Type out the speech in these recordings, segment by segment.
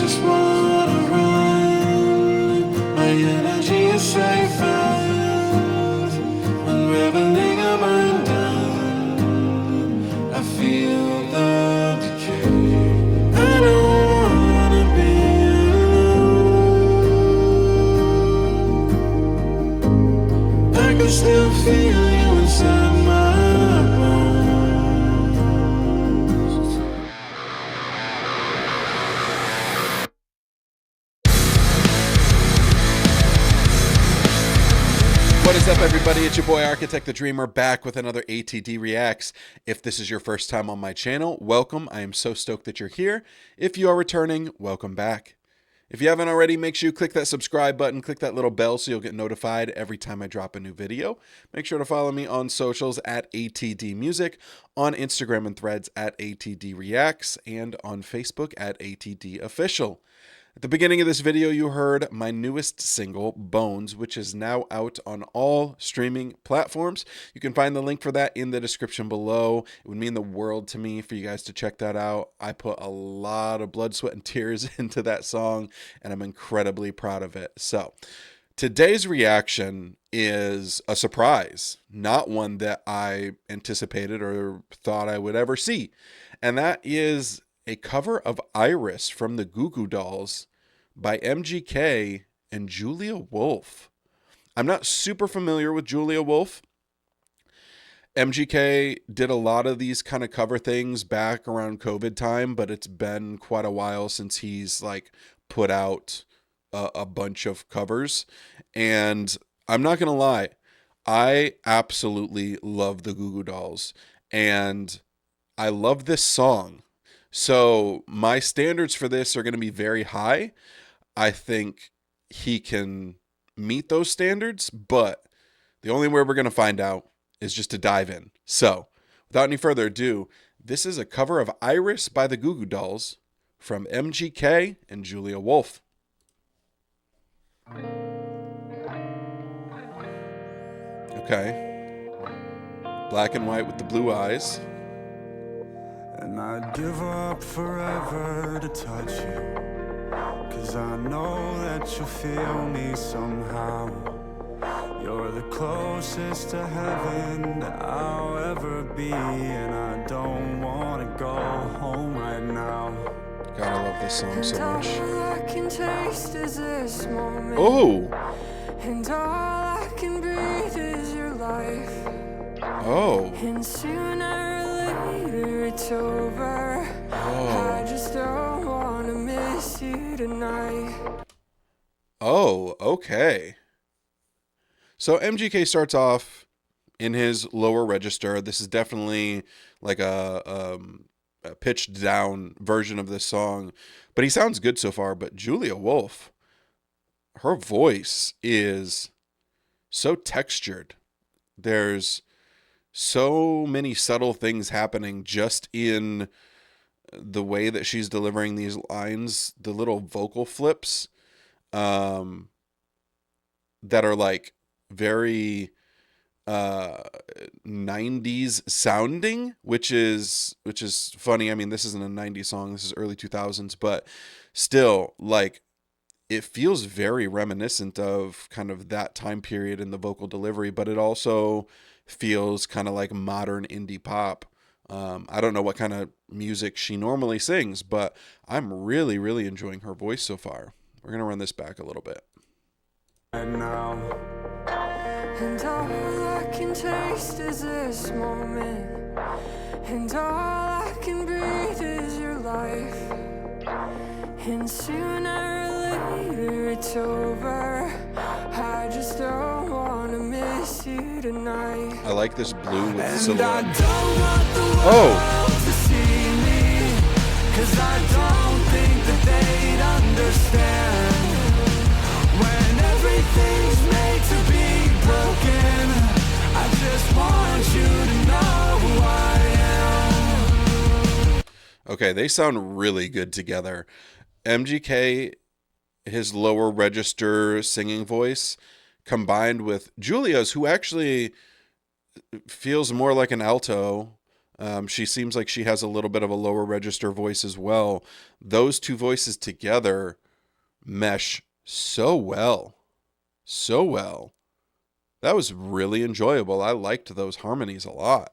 just wanna run. My energy is safe and unraveling I'm undone. I feel the decay. I don't wanna be alone. I can still feel you inside my bones. What is up, everybody? It's your boy Architect the Dreamer back with another ATD Reacts. If this is your first time on my channel, welcome. I am so stoked that you're here. If you are returning, welcome back. If you haven't already, make sure you click that subscribe button, click that little bell so you'll get notified every time I drop a new video. Make sure to follow me on socials at ATDmusic, on Instagram and Threads at ATDreacts, and on Facebook at ATDofficial. At the beginning of this video, you heard my newest single, Bones, which is now out on all streaming platforms. You can find the link for that in the description below. It would mean the world to me for you guys to check that out. I put a lot of blood, sweat, and tears into that song, and I'm incredibly proud of it. So, today's reaction is a surprise, not one that I anticipated or thought I would ever see. And that is a cover of Iris from the GOO GOO Dolls by MGK and Julia Wolf. I'm not super familiar with Julia Wolf. MGK did a lot of these kind of cover things back around COVID time, but it's been quite a while since he's like put out a bunch of covers. And I'm not going to lie, I absolutely love the GOO GOO Dolls, and I love this song. So my standards for this are going to be very high. I think he can meet those standards, but the only way we're going to find out is just to dive in. So without any further ado, this is a cover of Iris by the GOO GOO Dolls from MGK and Julia Wolf. Okay. Black and white with the blue eyes. And I'd give up forever to touch you, 'cause I know that you'll feel me somehow. You're the closest to heaven that I'll ever be, and I don't wanna go home right now. God, I love this song so much. All I can taste is this moment. Oh! And all I can breathe is your life. Oh! And sooner or later it's over. I just don't wanna miss you tonight. Oh, okay. So MGK starts off in his lower register. This is definitely like a pitched down version of this song, but he sounds good so far. But Julia Wolf, her voice is so textured. There's so many subtle things happening just in the way that she's delivering these lines, the little vocal flips that are like very 90s sounding, which is funny. I mean, this isn't a 90s song, this is early 2000s, but still, like, it feels very reminiscent of kind of that time period in the vocal delivery, but it also feels kind of like modern indie pop. I don't know what kind of music she normally sings, but I'm really, really enjoying her voice so far. We're going to run this back a little bit. And now, And all I can taste is this moment. And all I can breathe is your life. And sooner or later it's over. I just don't wanna miss you tonight. I like this blue with the and I silhouette. don't want the world Oh! to see me, 'cause I don't think that they'd understand. When everything's made to be broken, I just want you to know who I am. Okay, they sound really good together. MGK, his lower register singing voice, combined with Julia's, who actually feels more like an alto, She seems like she has a little bit of a lower register voice as well. Those two voices together mesh so well. So well. That was really enjoyable. I liked those harmonies a lot.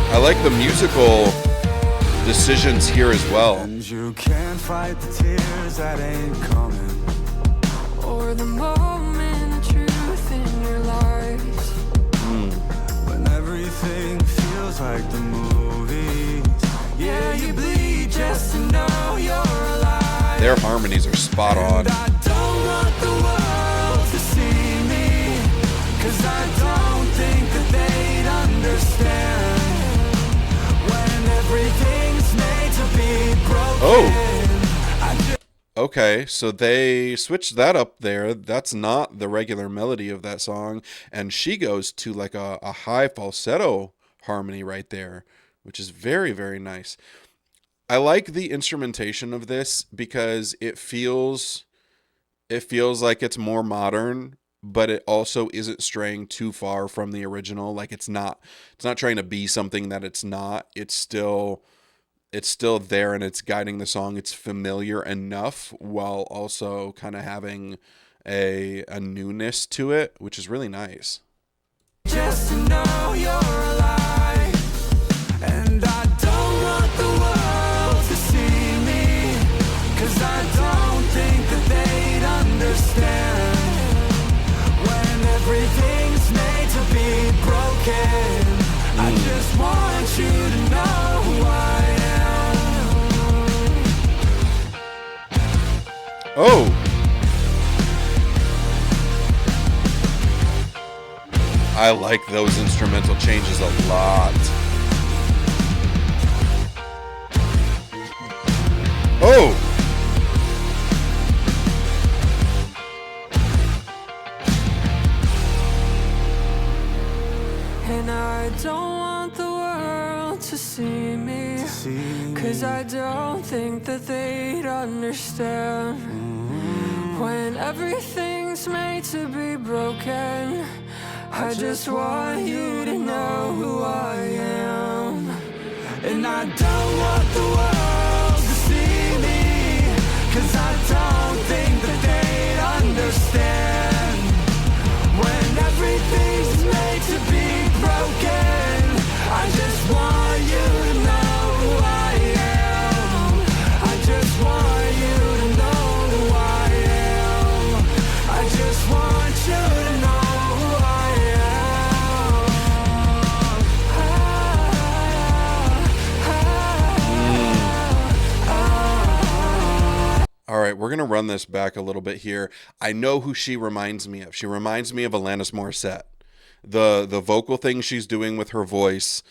I like the musical decisions here as well. And you can't fight the tears that ain't coming, or the moment of truth in your lives. when everything feels like the movies. Yeah, you bleed just to know you're alive. Their harmonies are spot on. And I don't want the world to see me, 'cause I don't think that they'd understand when everything's made to be broken. Oh. Okay, so they switched that up there. That's not the regular melody of that song. And she goes to like a high falsetto harmony right there, which is very, very nice. I like the instrumentation of this because it feels like it's more modern, but it also isn't straying too far from the original. Like it's not trying to be something that it's not. It's still there and it's guiding the song. It's familiar enough while also kind of having a newness to it, which is really nice. Just to know you're alive, and I don't want the world to see me, 'cause I don't think that they'd understand when everything's made to be broken. I just want you to know who I am. Oh, I like those instrumental changes a lot. Oh, And I don't want the world to see me, 'cause I don't think that they'd understand when everything's made to be broken. I just want you to know who I am. And I don't want the world to see me, 'cause I don't think that they'd understand when everything's made to be broken. I just want you to know who I am. I just want you to know who I am. I just want you to know who I am. all right. We're going to run this back a little bit here. I know who she reminds me of. She reminds me of Alanis Morissette. The vocal things she's doing with her voice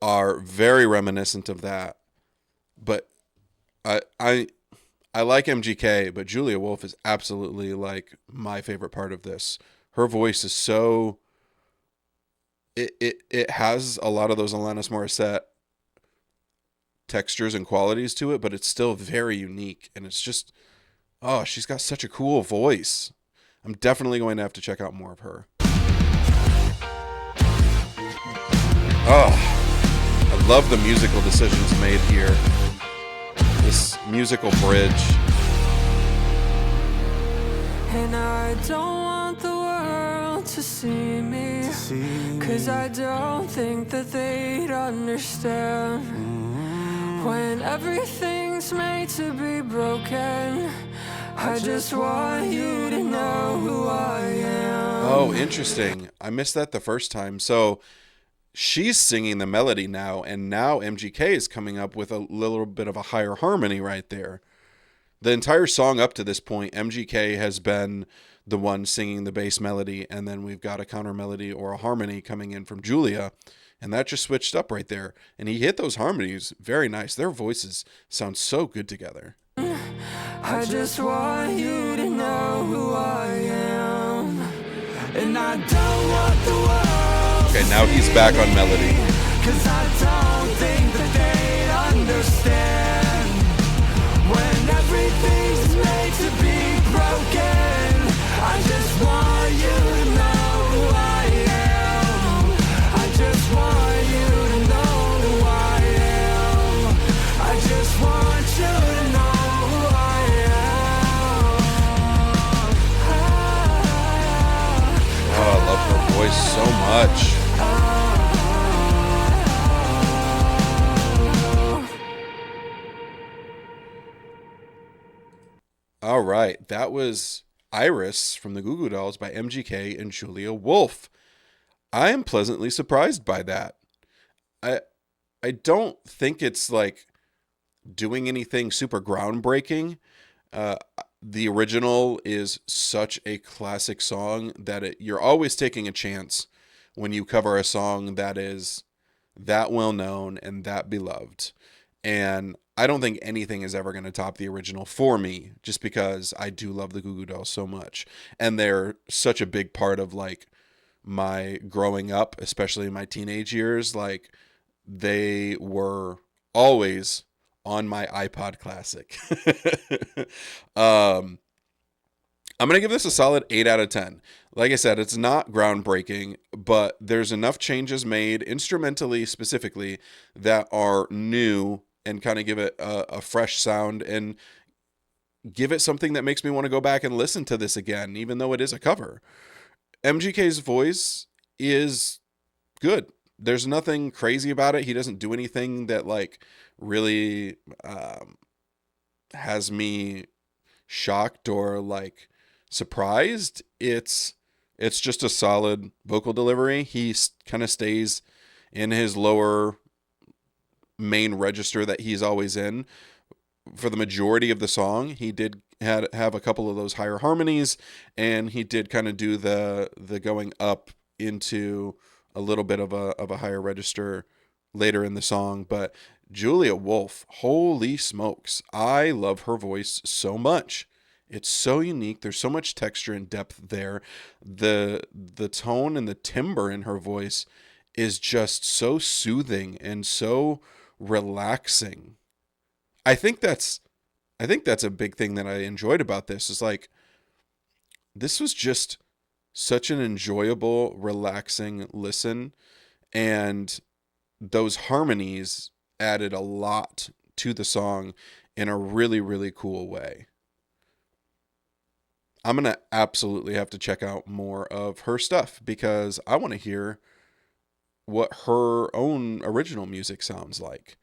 are very reminiscent of that. But I like MGK, but Julia Wolf is absolutely like my favorite part of this. Her voice is so it has a lot of those Alanis Morissette textures and qualities to it, but it's still very unique, and it's just she's got such a cool voice. I'm definitely going to have to check out more of her. I love the musical decisions made here. This musical bridge. And I don't want the world to see me, 'cause I don't think that they'd understand when everything's made to be broken. I just want you to know who I am. Oh, interesting. I missed that the first time. So she's singing the melody now, and now MGK is coming up with a little bit of a higher harmony right there. The entire song up to this point, MGK has been the one singing the bass melody, and then we've got a counter melody or a harmony coming in from Julia, and that just switched up right there. And he hit those harmonies very nice. Their voices sound so good together. I just want you to know who I am. And I don't want the world. Okay, now he's back on melody. 'Cause I don't think that they'd understand when everything's made to be voice so much. All right, that was Iris from the Goo Goo Dolls by MGK and Julia Wolf. I am pleasantly surprised by that. I I don't think it's like doing anything super groundbreaking. Uh, the original is such a classic song that you're always taking a chance when you cover a song that is that well known and that beloved. And I don't think anything is ever going to top the original for me, just because I do love the Goo Goo Dolls so much. And they're such a big part of like my growing up, especially in my teenage years. Like they were always on my iPod Classic. I'm going to give this a solid 8 out of 10. Like I said, it's not groundbreaking, but there's enough changes made instrumentally specifically that are new and kind of give it a fresh sound and give it something that makes me want to go back and listen to this again, even though it is a cover. MGK's voice is good. There's nothing crazy about it. He doesn't do anything that like really has me shocked or like surprised. It's just a solid vocal delivery. He kind of stays in his lower main register that he's always in for the majority of the song. He did have a couple of those higher harmonies, and he did kind of do the going up into a little bit of a higher register later in the song. But Julia Wolf, holy smokes, I love her voice so much. It's so unique. There's so much texture and depth there. The tone and the timbre in her voice is just so soothing and so relaxing. I think that's a big thing that I enjoyed about this, is like this was just such an enjoyable, relaxing listen, and those harmonies added a lot to the song in a really, really cool way. I'm going to absolutely have to check out more of her stuff because I want to hear what her own original music sounds like.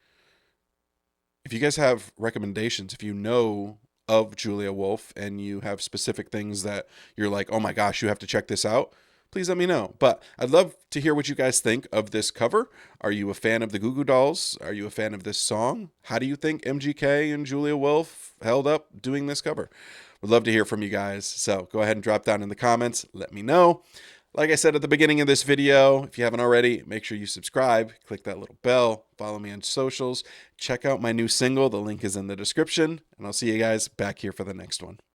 If you guys have recommendations, if you know of Julia Wolf and you have specific things that you're like, oh my gosh, you have to check this out, please let me know. But I'd love to hear what you guys think of this cover. Are you a fan of the Goo Goo Dolls? Are you a fan of this song? How do you think MGK and Julia Wolf held up doing this cover? Would love to hear from you guys. So go ahead and drop down in the comments. Let me know. Like I said at the beginning of this video, if you haven't already, make sure you subscribe, click that little bell, follow me on socials, check out my new single. The link is in the description, and I'll see you guys back here for the next one.